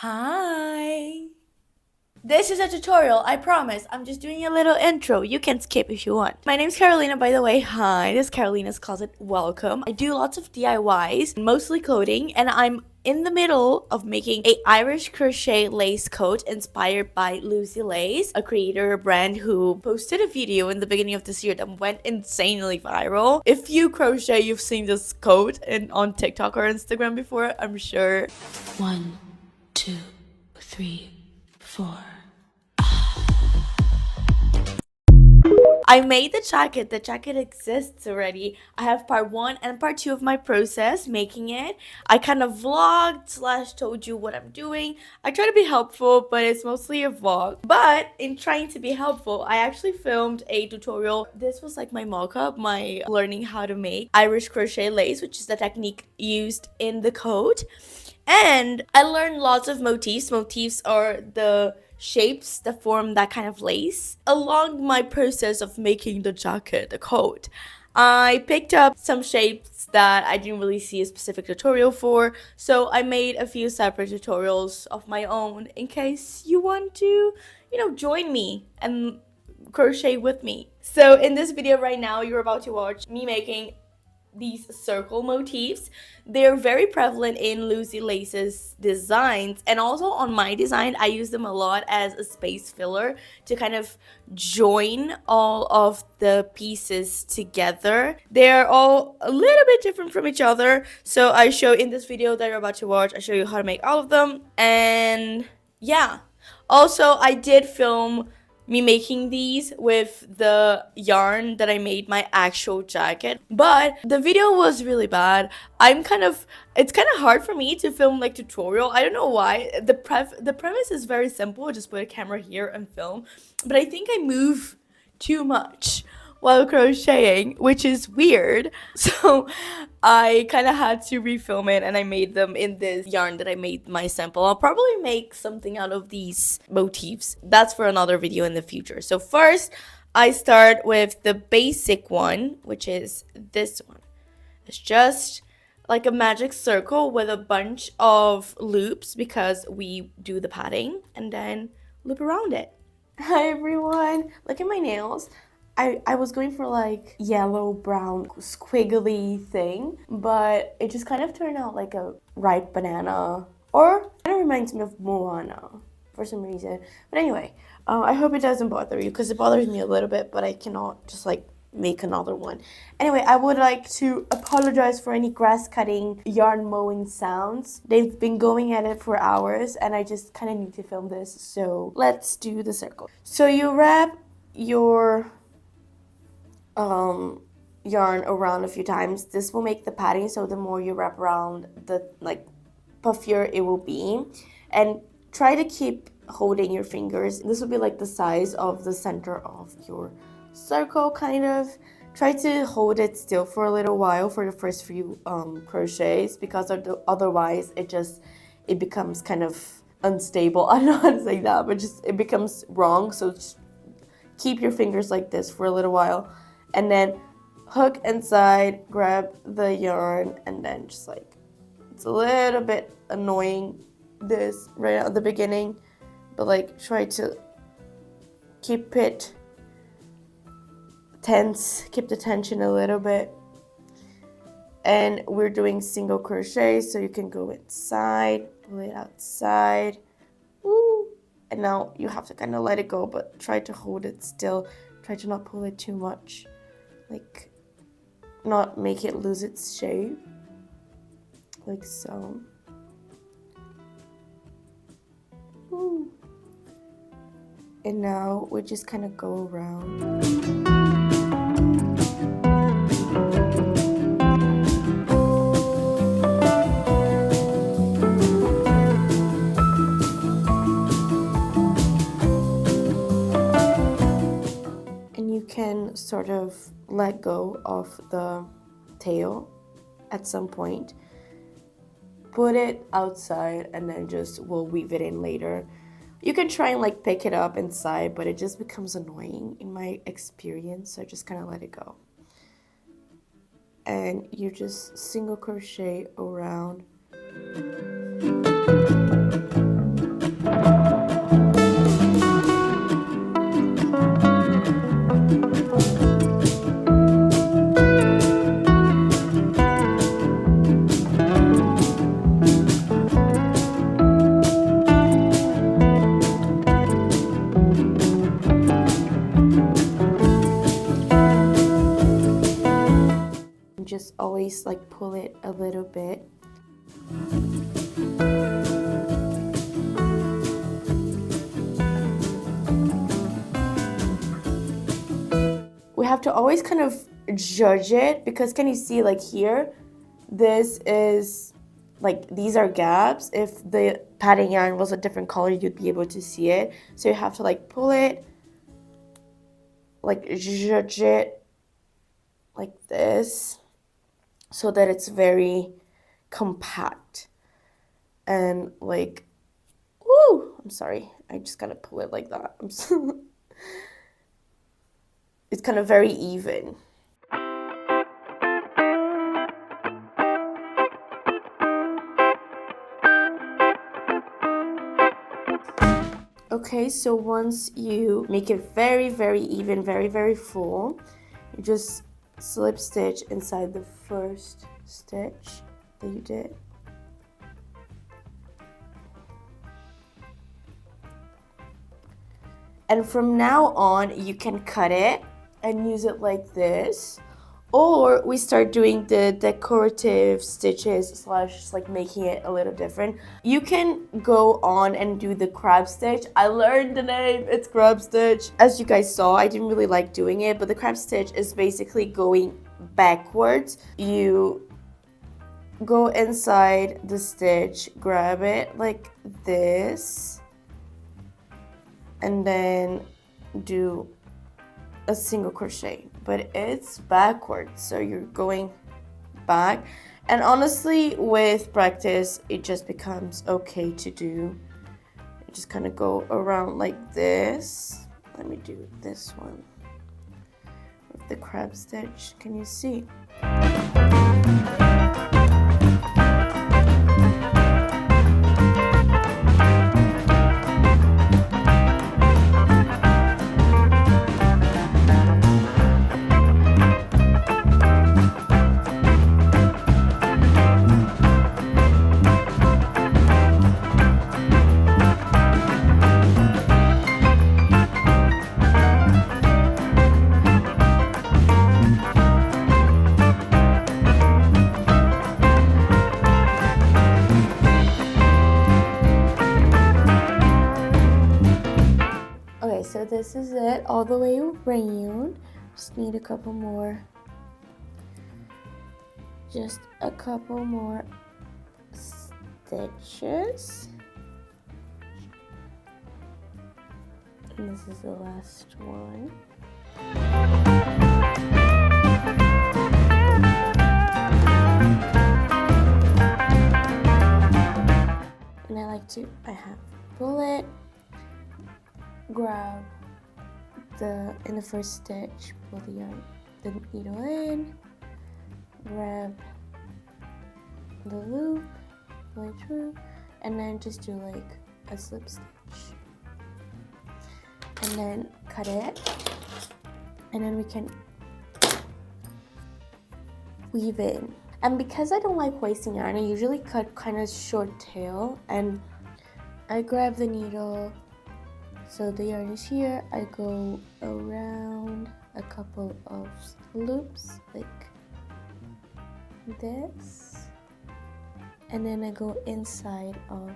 Hi! This is a tutorial, I promise. I'm just doing a little intro. You can skip if you want. My name's Carolina, by the way. Hi, this is Carolina's Closet. Welcome. I do lots of DIYs, mostly clothing, and I'm in the middle of making a Irish crochet lace coat inspired by Lucy Lace, a creator brand who posted a video in the beginning of this year that went insanely viral. If you crochet, you've seen this coat on TikTok or Instagram before, I'm sure. 1, 2, 3, 4. I made the jacket. The jacket exists already. I have part 1 and part 2 of my process making it. I kind of vlogged slash told you what I'm doing. I try to be helpful, but it's mostly a vlog. But in trying to be helpful, I actually filmed a tutorial. This was like my mock-up, my learning how to make Irish crochet lace, which is the technique used in the coat. And I learned lots of motifs. Motifs are the shapes that form that kind of lace. Along my process of making the jacket, the coat, I picked up some shapes that I didn't really see a specific tutorial for, so I made a few separate tutorials of my own in case you want to, join me and crochet with me. So in this video right now, you're about to watch me making these circle motifs. They're very prevalent in Lucy Lace's designs, and also on my design I use them a lot as a space filler to kind of join all of the pieces together. They're all a little bit different from each other, so I show in this video that you're about to watch, I show you how to make all of them. And yeah, also I did film me making these with the yarn that I made my actual jacket, but the video was really bad. It's kind of hard for me to film like tutorial. I don't know why. The premise is very simple. Just put a camera here and film, but I think I move too much while crocheting, which is weird. So I kind of had to refilm it, and I made them in this yarn that I made my sample. I'll probably make something out of these motifs. That's for another video in the future. So first, I start with the basic one, which is this one. It's just like a magic circle with a bunch of loops because we do the padding, and then loop around it. Hi everyone, look at my nails. I was going for like yellow brown squiggly thing, but it just kind of turned out like a ripe banana, or kind of reminds me of Moana for some reason. But anyway, I hope it doesn't bother you, because it bothers me a little bit, but I cannot just like make another one. Anyway, I would like to apologize for any grass cutting, yarn mowing sounds. They've been going at it for hours, and I just kind of need to film this, so let's do the circle. So you wrap your yarn around a few times. This will make the padding, so the more you wrap around, the puffier it will be. And try to keep holding your fingers. This will be like the size of the center of your circle, kind of. Try to hold it still for a little while for the first few crochets, because otherwise it becomes kind of unstable. I don't know how to say that, but just it becomes wrong. So just keep your fingers like this for a little while, and then hook inside, grab the yarn, and then just like, it's a little bit annoying this right at the beginning, but like try to keep it tense, keep the tension a little bit. And we're doing single crochet, so you can go inside, pull it outside. Woo! And now you have to kind of let it go, but try to hold it still. Try to not pull it too much, like not make it lose its shape, like so. Woo. And now we just kind of go around. Can sort of let go of the tail at some point, put it outside, and then we'll weave it in later. You can try and like pick it up inside, but it just becomes annoying in my experience, so I just kind of let it go. And you just single crochet around. always like pull it a little bit. We have to always kind of judge it, because can you see, like here, this is like, these are gaps. If the pattern yarn was a different color, you'd be able to see it. So you have to like pull it, like judge it like this, so that it's very compact and like, woo, I'm sorry, I just gotta pull it like that. It's kind of very even. Okay, so once you make it very, very even, very, very full, you just slip stitch inside the first stitch that you did. And from now on, you can cut it and use it like this. Or we start doing the decorative stitches slash like making it a little different. You can go on and do the crab stitch. I learned the name, it's crab stitch. As you guys saw, I didn't really like doing it, but the crab stitch is basically going backwards. You go inside the stitch, grab it like this, and then do a single crochet, but it's backwards, so you're going back. And honestly, with practice, it just becomes okay to do. You just kind of go around like this. Let me do this one with the crab stitch. Can you see? Okay, so this is it all the way around. Just need a couple more. Just a couple more stitches. And this is the last one. And I have pull it, grab in the first stitch, pull the needle in, grab the loop, pull it through, and then just do like a slip stitch, and then cut it, and then we can weave in. And because I don't like wasting yarn, I usually cut kind of short tail, and I grab the needle. So the yarn is here, I go around a couple of loops like this, and then I go inside of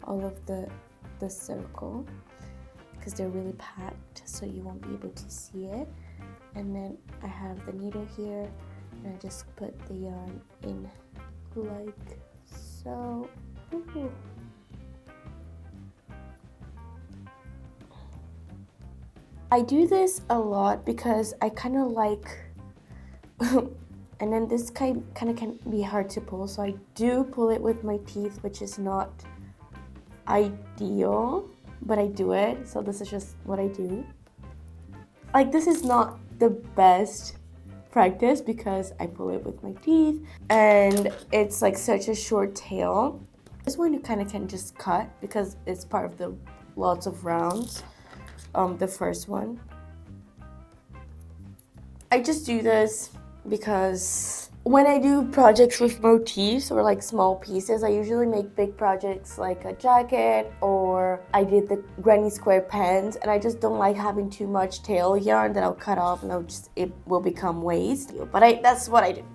all of the circle, because they're really packed, so you won't be able to see it. And then I have the needle here, and I just put the yarn in like so. Ooh. I do this a lot because I kind of like, and then this kind of can be hard to pull, so I do pull it with my teeth, which is not ideal, but I do it, so this is just what I do. Like, this is not the best practice because I pull it with my teeth, and it's like such a short tail. This one you kind of can just cut because it's part of the lots of rounds. The first one, I just do this because When I do projects with motifs or like small pieces, I usually make big projects like a jacket, or I did the granny square pants, and I just don't like having too much tail yarn that I'll cut off and it will become waste. But that's what I do.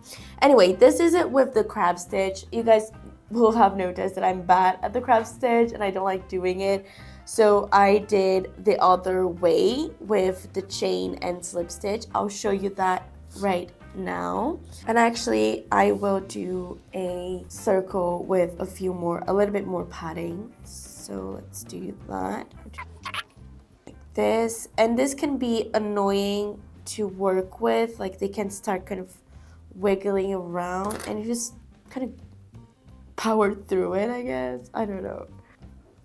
Anyway, this is it with the crab stitch. You guys will have noticed that I'm bad at the crab stitch and I don't like doing it. So I did the other way with the chain and slip stitch. I'll show you that right now. And actually I will do a circle with a little bit more padding. So let's do that. Like this. And this can be annoying to work with. Like they can start kind of wiggling around and you just kind of power through it, I guess. I don't know.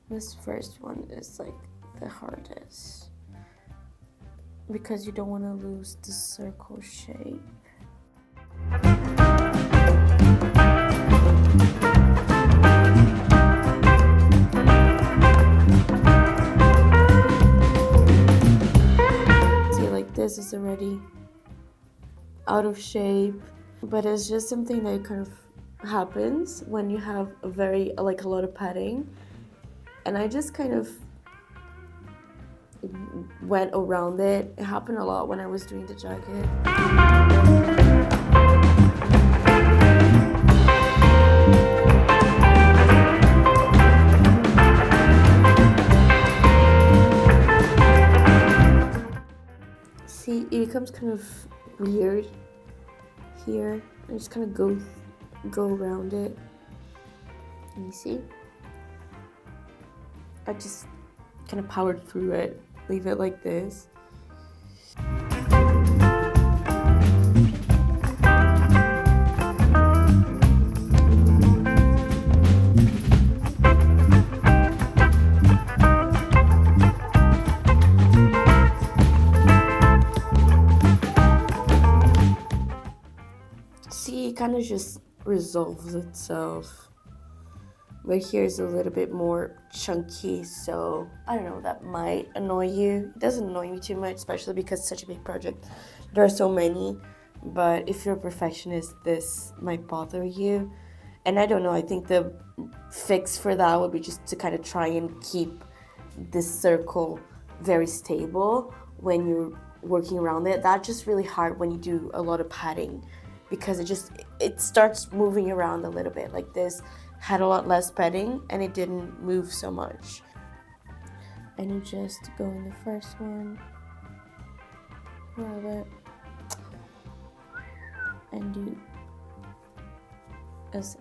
This first one is like the hardest because you don't want to lose the circle shape. See, like this is already out of shape, but it's just something that kind of happens when you have a lot of padding. And I just kind of went around it. It happened a lot when I was doing the jacket. See, it becomes kind of weird here. I just kind of go around it. And you see? I just kind of powered through it. Leave it like this. See, it kind of just resolves itself. But here's a little bit more chunky, so I don't know, that might annoy you. It doesn't annoy me too much, especially because it's such a big project. There are so many, but if you're a perfectionist, this might bother you. And I don't know, I think the fix for that would be just to kind of try and keep this circle very stable when you're working around it. That's just really hard when you do a lot of padding because it starts moving around a little bit. Like this had a lot less padding and it didn't move so much. And you just go in the first one, grab it, and do this.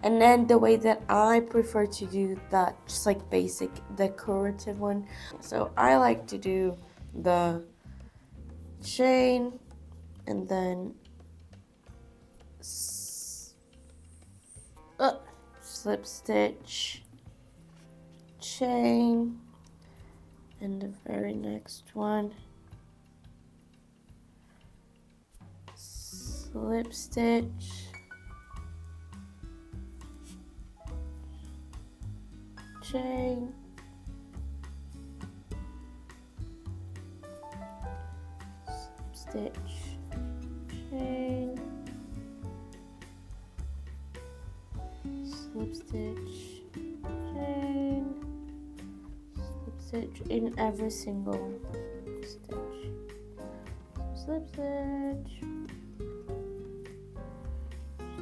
And then the way that I prefer to do that, just like basic decorative one. So I like to do the chain and then slip stitch, chain, and the very next one, slip stitch, chain, slip stitch, chain, slip stitch, chain, slip stitch in every single stitch, slip stitch,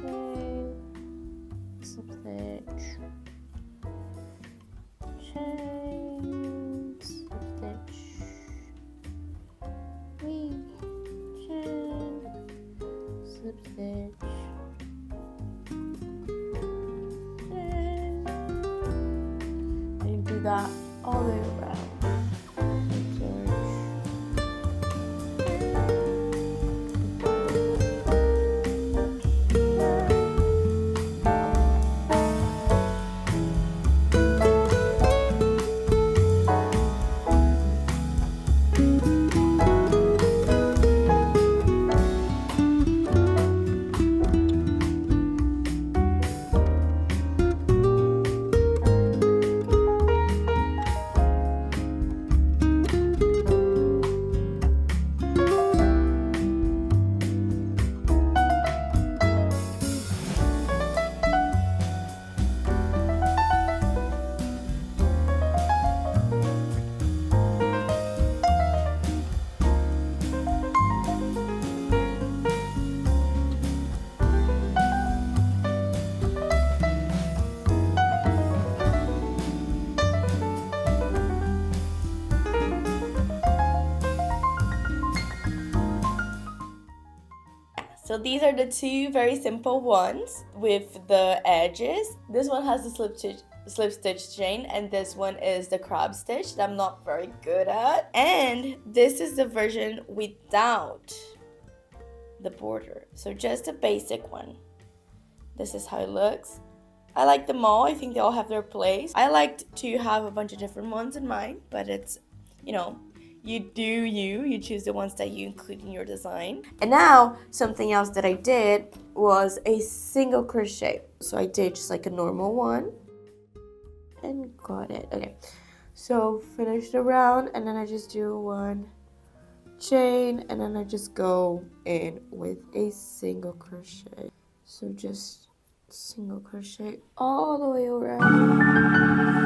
chain, slip stitch, chain, slip stitch, chain, slip stitch, that all the way around. So these are the two very simple ones with the edges. This one has the slip stitch chain, and this one is the crab stitch that I'm not very good at. And this is the version without the border, so just a basic one. This is how it looks. I like them all. I think they all have their place. I liked to have a bunch of different ones in mine, but it's, you know, you choose the ones that you include in your design. And now something else that I did was a single crochet. So I did just like a normal one and got it. Okay, so finish the round, and then I just do one chain, and then I just go in with a single crochet. So just single crochet all the way around.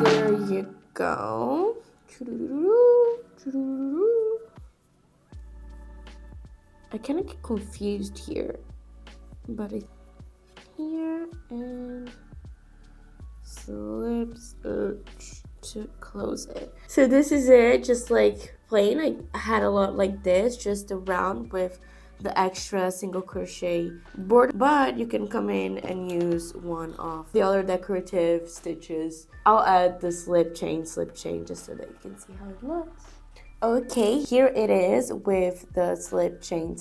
There you go. I kind of get confused here, but it's here and slip stitch to close it. So this is it, just like plain. I had a lot like this, just around with the extra single crochet border, but you can come in and use one of the other decorative stitches. I'll add the slip chain just so that you can see how it looks. Okay, here it is with the slip chain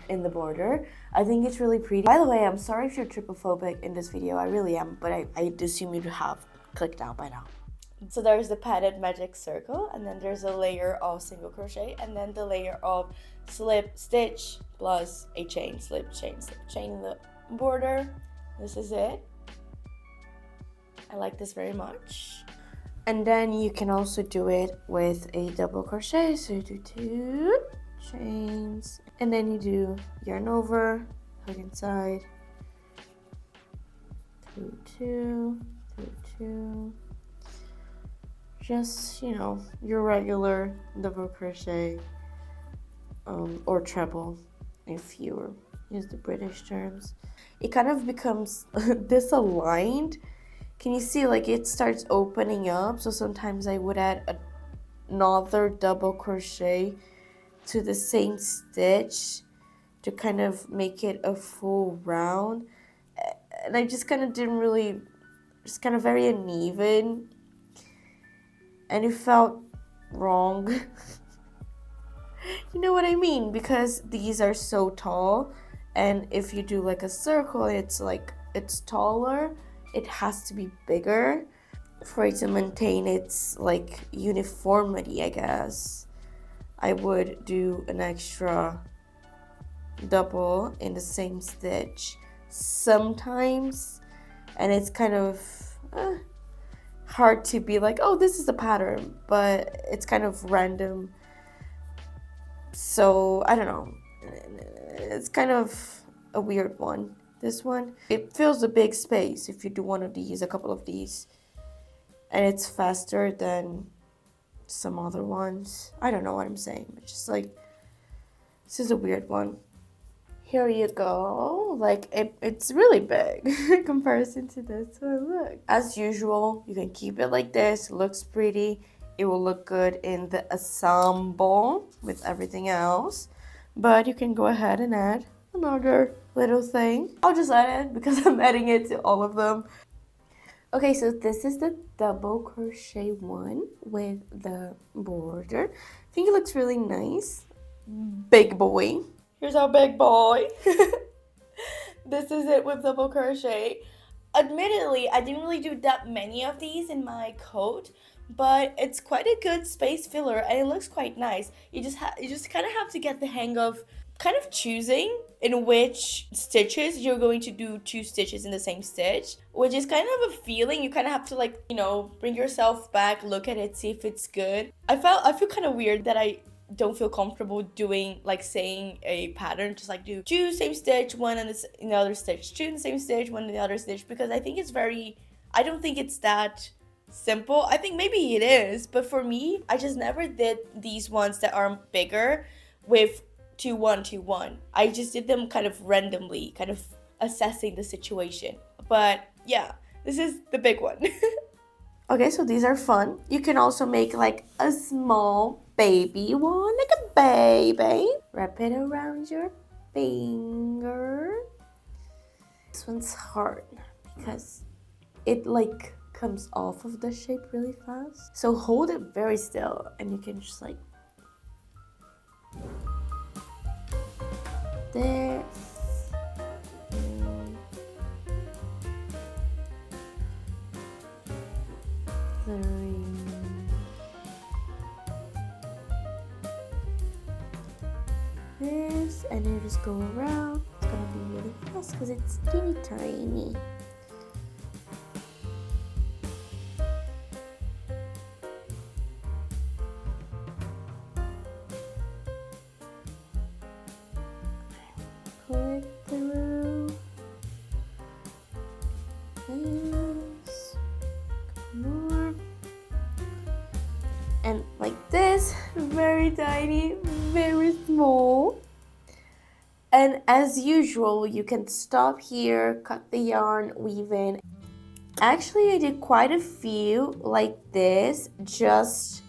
in the border. I think it's really pretty. By the way, I'm sorry if you're trypophobic in this video. I really am, but I assume you'd have clicked out by now. So there's the padded magic circle, and then there's a layer of single crochet, and then the layer of slip stitch plus a chain, slip chain in the border. This is it. I like this very much. And then you can also do it with a double crochet. So you do 2 chains, and then you do yarn over, hook inside, 2, 2, 2, 2. Just, you know, your regular double crochet, or treble if you use the British terms. It kind of becomes disaligned. Can you see, like, it starts opening up? So sometimes I would add another double crochet to the same stitch to kind of make it a full round. And I just kind of didn't really, just kind of very uneven. And it felt wrong. You know what I mean? Because these are so tall. And if you do like a circle, it's taller. It has to be bigger for it to maintain its like uniformity, I guess. I would do an extra double in the same stitch sometimes, and it's kind of hard to be like, oh, this is a pattern, but it's kind of random. So I don't know, it's kind of a weird one. This one, it fills a big space if you do one of these, a couple of these, and it's faster than some other ones. I don't know what I'm saying, but just like, this is a weird one. Here you go. Like, it's really big in comparison to this one. Look, as usual, you can keep it like this. It looks pretty. It will look good in the ensemble with everything else, but you can go ahead and add another little thing. I'll just add it because I'm adding it to all of them. Okay, so this is the double crochet one with the border. I think it looks really nice. Big boy. Here's our big boy. This is it with double crochet. Admittedly, I didn't really do that many of these in my coat, but it's quite a good space filler and it looks quite nice. You just kind of have to get the hang of kind of choosing in which stitches you're going to do 2 stitches in the same stitch, which is kind of a feeling. You kind of have to, like, you know, bring yourself back, look at it, see if it's good. I feel kind of weird that I don't feel comfortable doing, like, saying a pattern, just like do 2 same stitch, 1 in the other stitch, 2 in the same stitch, 1 in the other stitch, because I don't think it's that simple. I think maybe it is, but for me, I just never did these ones that are bigger with 2 1 2 1. I just did them kind of randomly, kind of assessing the situation. But yeah, this is the big one. Okay, so these are fun. You can also make like a small baby one, like a baby. Wrap it around your finger. This one's hard because it like comes off of the shape really fast. So hold it very still and you can just like there. Three. This and you just go around. It's gonna be really fast because it's teeny tiny. Pull it through. This. More. And like this, very tiny, very small. And as usual, you can stop here, cut the yarn, weave in. Actually, I did quite a few like this, just,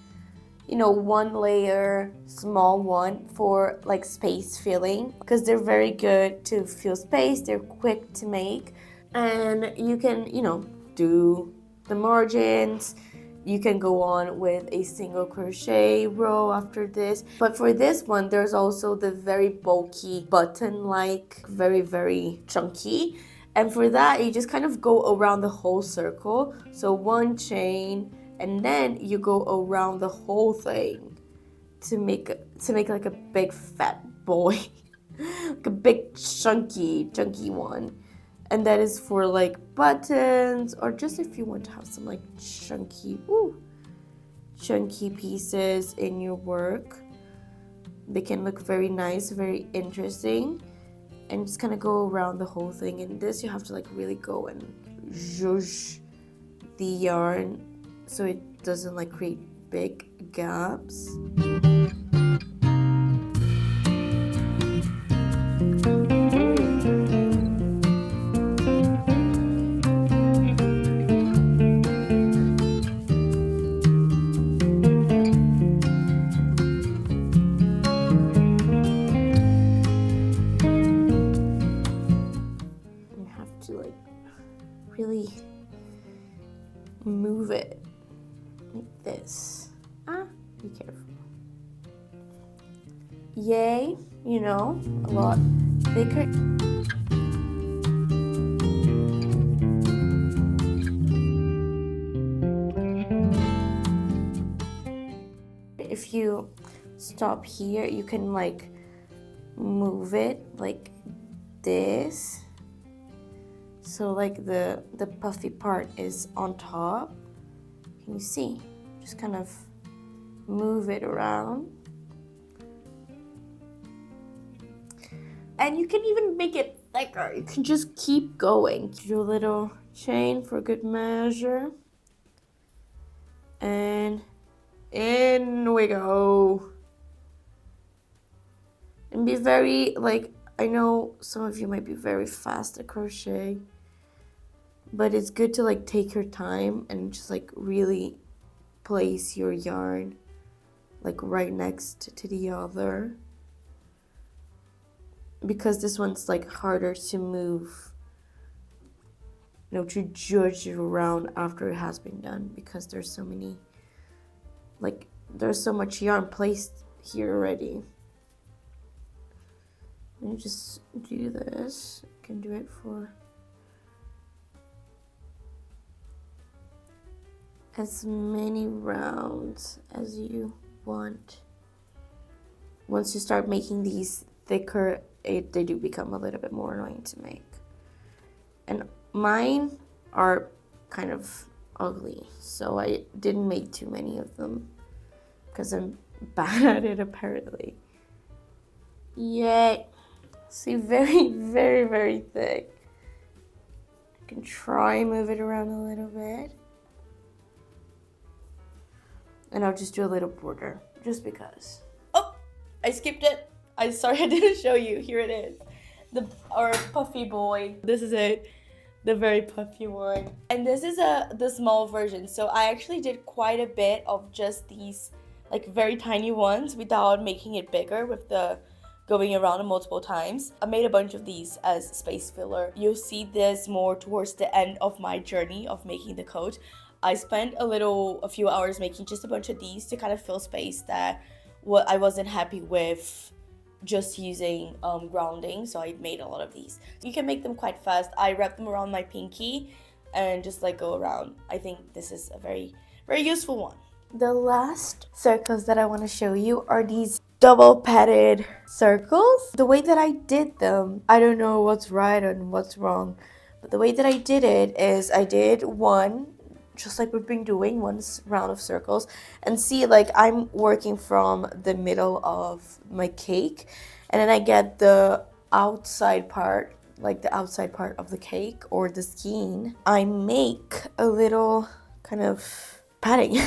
you know, one layer, small one for like space filling, because they're very good to fill space, they're quick to make. And you can, you know, do the margins. You can go on with a single crochet row after this. But for this one, there's also the very bulky button-like, very, very chunky. And for that, you just kind of go around the whole circle. So one chain, and then you go around the whole thing to make like a big fat boy, like a big chunky one. And that is for like buttons or just if you want to have some like chunky pieces in your work. They can look very nice, very interesting. And just kind of go around the whole thing. And this you have to like really go and zhuzh the yarn so it doesn't like create big gaps. Really move it like this. Be careful. Yay, you know, a lot thicker. If you stop here, you can like move it like this. So like the puffy part is on top. Can you see? Just kind of move it around. And you can even make it thicker. You can just keep going. Do a little chain for good measure. And in we go. And be very, like, I know some of you might be very fast at crochet, but it's good to like take your time and just like really place your yarn like right next to the other, because this one's like harder to move, you know, to judge it around after it has been done, because there's so many, like there's so much yarn placed here already. And you just do this. You can do it for as many rounds as you want. Once you start making these thicker, they do become a little bit more annoying to make. And mine are kind of ugly, so I didn't make too many of them because I'm bad at it apparently. Yay! See, very, very, very thick. I can try and move it around a little bit. And I'll just do a little border, just because. Oh, I skipped it. I'm sorry I didn't show you. Here it is. Our puffy boy. This is it. The very puffy one. And this is the small version. So I actually did quite a bit of just these like very tiny ones without making it bigger with the going around it multiple times. I made a bunch of these as space filler. You'll see this more towards the end of my journey of making the coat. I spent a few hours making just a bunch of these to kind of fill space that I wasn't happy with just using grounding, so I made a lot of these. You can make them quite fast. I wrap them around my pinky and just like go around. I think this is a very, very useful one. The last circles that I want to show you are these double padded circles. The way that I did them, I don't know what's right and what's wrong, but the way that I did it is I did one, just like we've been doing, one round of circles, and see, like, I'm working from the middle of my cake, and then I get the outside part, like the outside part of the cake or the skein. I make a little kind of padding.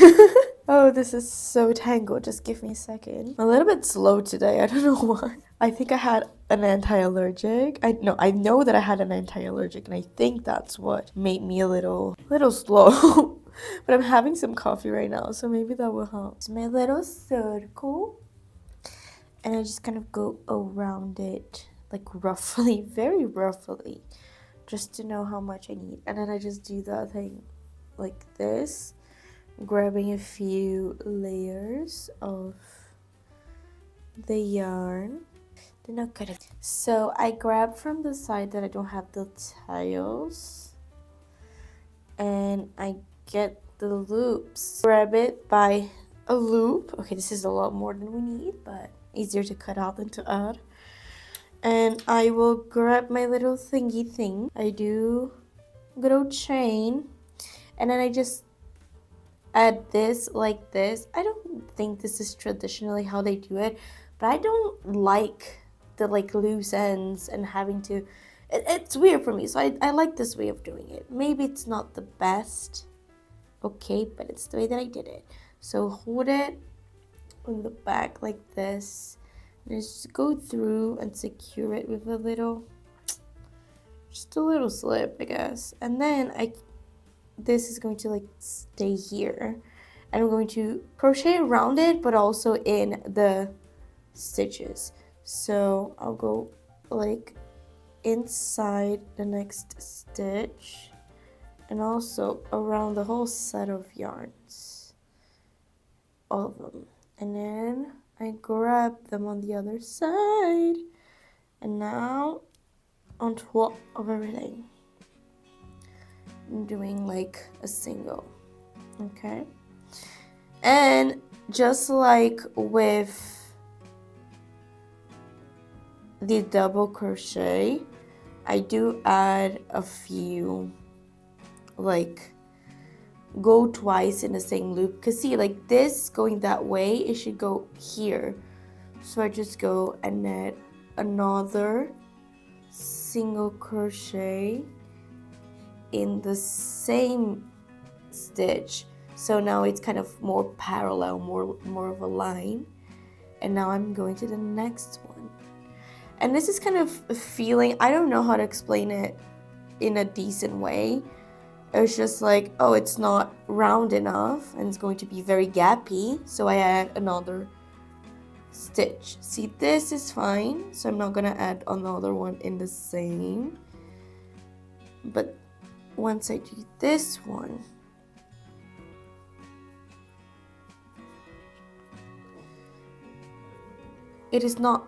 Oh, this is so tangled. Just give me a second. I'm a little bit slow today. I don't know why. I think I had an anti-allergic. I know that I had an anti-allergic, and I think that's what made me a little slow. But I'm having some coffee right now, so maybe that will help. It's my little circle, and I just kind of go around it, like roughly, very roughly, just to know how much I need. And then I just do that thing like this, grabbing a few layers of the yarn. Then I'll cut it. So I grab from the side that I don't have the tails, and I get the loops. Grab it by a loop. Okay, this is a lot more than we need, but easier to cut out than to add. And I will grab my little thingy thing. I do a good old chain, and then I just add this like this. I don't think this is traditionally how they do it, but I don't like the like loose ends and having to, it's weird for me. So I like this way of doing it. Maybe it's not the best, okay, but it's the way that I did it. So hold it on the back like this, and just go through and secure it with just a little slip, I guess. And then this is going to like stay here, and I'm going to crochet around it, but also in the stitches. So I'll go like inside the next stitch and also around the whole set of yarns, all of them. And then I grab them on the other side, and now on top of everything I'm doing like a single, okay? And just like with the double crochet, I do add a few, like go twice in the same loop, because see, like this going that way, it should go here. So I just go and add another single crochet in the same stitch, so now it's kind of more parallel, more of a line. And now I'm going to the next one, and this is kind of a feeling, I don't know how to explain it in a decent way. It's just like, oh, it's not round enough and it's going to be very gappy, so I add another stitch. See, this is fine, so I'm not gonna add another one in the same, but once I do this one, it is not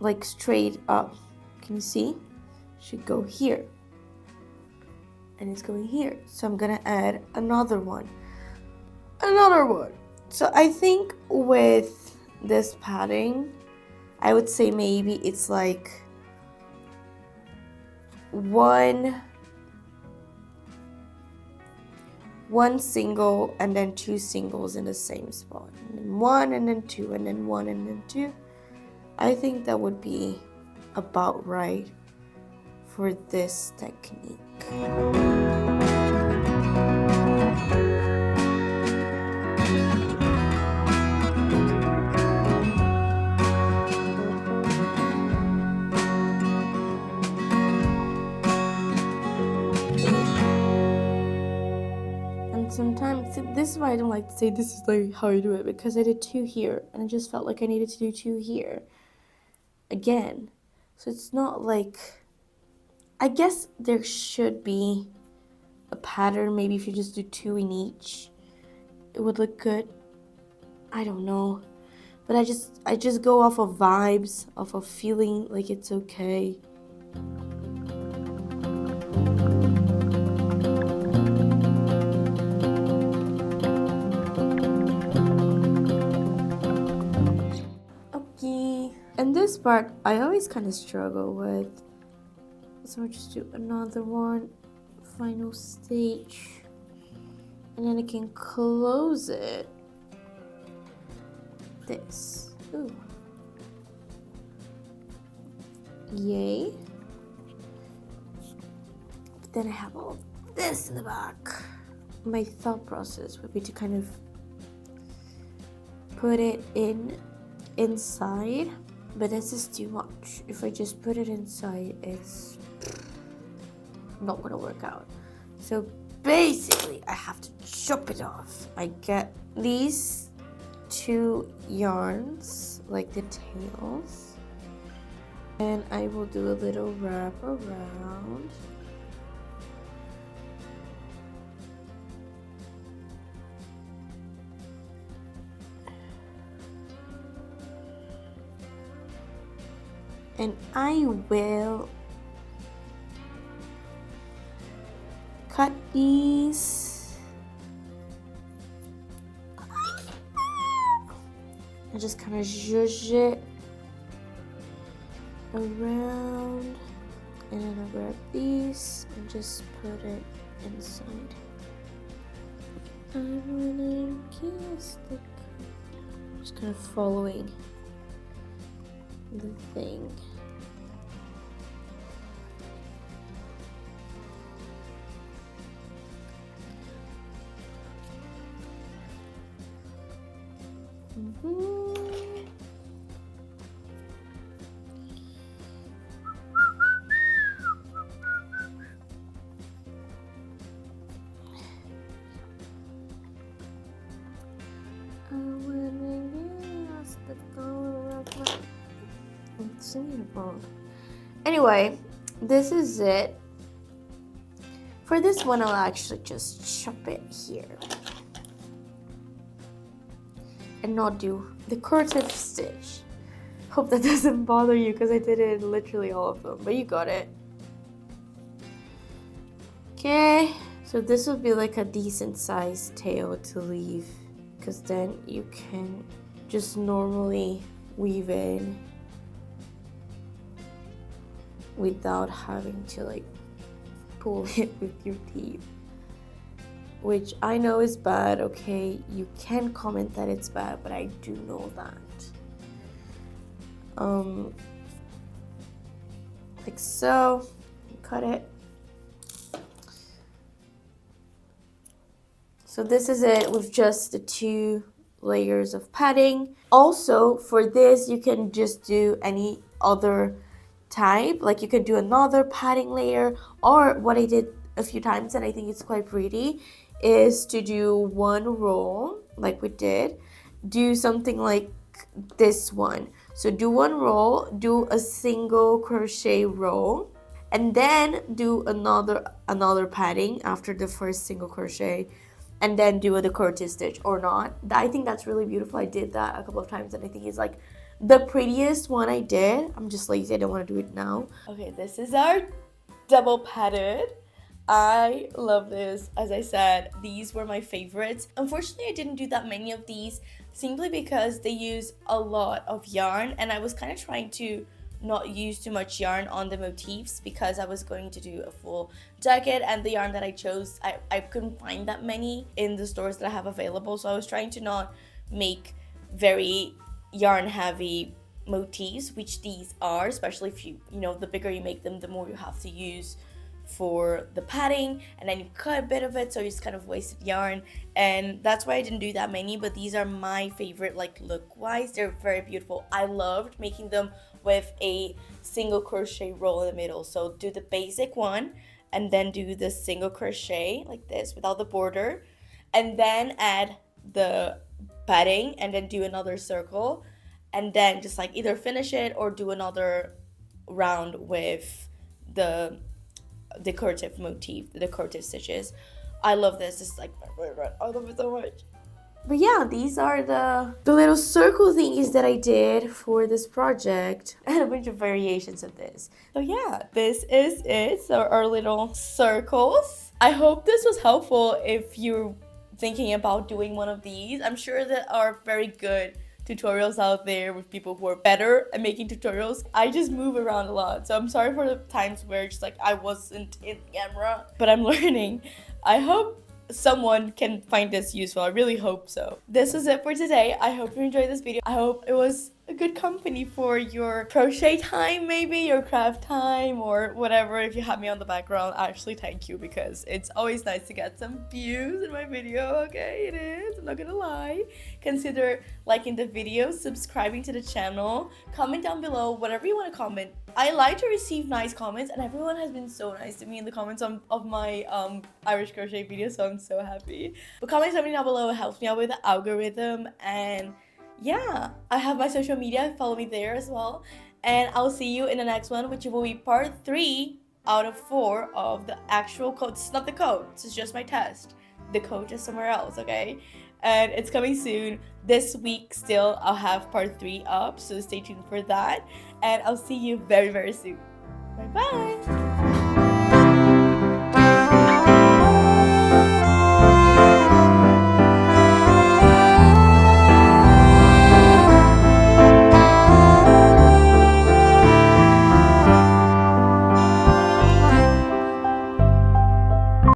like straight up. Can you see? Should go here, and it's going here. So I'm gonna add another one. So I think with this padding, I would say maybe it's like one single and then two singles in the same spot, and then one and then two, and then one and then two. I think that would be about right for this technique. why I don't like to say this is like how you do it, because I did 2 here and I just felt like I needed to do 2 here again. So it's not like, I guess there should be a pattern. Maybe if you just do 2 in each, it would look good. I don't know. But I just go off of vibes, off of feeling like it's okay. Okay. And this part I always kind of struggle with. So I'll just do another one, final stage. And then I can close it. This. Ooh. Yay. But then I have all this in the back. My thought process would be to kind of put it inside, but this is too much. If I just put it inside, it's not gonna work out. So basically I have to chop it off. I get these 2 yarns, like the tails, and I will do a little wrap around. And I will cut these. I just kind of zhuzh it around, and then I grab these and just put it inside. I wanna kiss the cup. Just kind of following the thing. Anyway, this is it. For this one, I'll actually just chop it here and not do decorative stitch. Hope that doesn't bother you, because I did it in literally all of them, but you got it. Okay, so this will be like a decent sized tail to leave, because then you can just normally weave in without having to like pull it with your teeth, which I know is bad. Okay, you can comment that it's bad, but I do know that. Like so, cut it. So this is it with just the 2 layers of padding. Also, for this, you can just do any other type. Like you could do another padding layer, or what I did a few times and I think it's quite pretty is to do 1 roll like we did, do something like this one. So do 1 roll, do a single crochet row, and then do another padding after the first single crochet, and then do a decorative stitch or not. I think that's really beautiful. I did that a couple of times and I think it's like the prettiest one I did. I'm just lazy, I don't want to do it now. Okay, this is our double padded. I love this. As I said, these were my favorites. Unfortunately, I didn't do that many of these simply because they use a lot of yarn, and I was kind of trying to not use too much yarn on the motifs because I was going to do a full jacket, and the yarn that I chose, I couldn't find that many in the stores that I have available, so I was trying to not make very yarn heavy motifs, which these are, especially if you know, the bigger you make them, the more you have to use for the padding, and then you cut a bit of it, so you just kind of wasted yarn, and that's why I didn't do that many. But these are my favorite, like look wise. They're very beautiful. I loved making them with a single crochet roll in the middle. So do the basic one and then do the single crochet like this without the border, and then add the padding and then do another circle, and then just like either finish it or do another round with the decorative motif, the decorative stitches. I love this. This is like my favorite. I love it so much. But yeah, these are the little circle thingies that I did for this project, and a bunch of variations of this. So yeah, this is it. So our little circles. I hope this was helpful if you're thinking about doing one of these. I'm sure there are very good tutorials out there with people who are better at making tutorials. I just move around a lot, so I'm sorry for the times where just like I wasn't in camera, but I'm learning. I hope someone can find this useful. I really hope so. This is it for today. I hope you enjoyed this video. I hope it was a good company for your crochet time, maybe your craft time or whatever. If you have me on the background, actually thank you, because it's always nice to get some views in my video. Okay, it is, I'm not gonna lie. Consider liking the video, subscribing to the channel, comment down below whatever you want to comment. I like to receive nice comments, and everyone has been so nice to me in the comments of my Irish crochet video, so I'm so happy. But comment something down below, it helps me out with the algorithm. And yeah, I have my social media, follow me there as well. And I'll see you in the next one, which will be part 3 out of 4 of the actual code. It's not the code, it's just my test. The code is somewhere else, okay? And it's coming soon. This week still, I'll have part 3 up, so stay tuned for that. And I'll see you very, very soon. Bye-bye!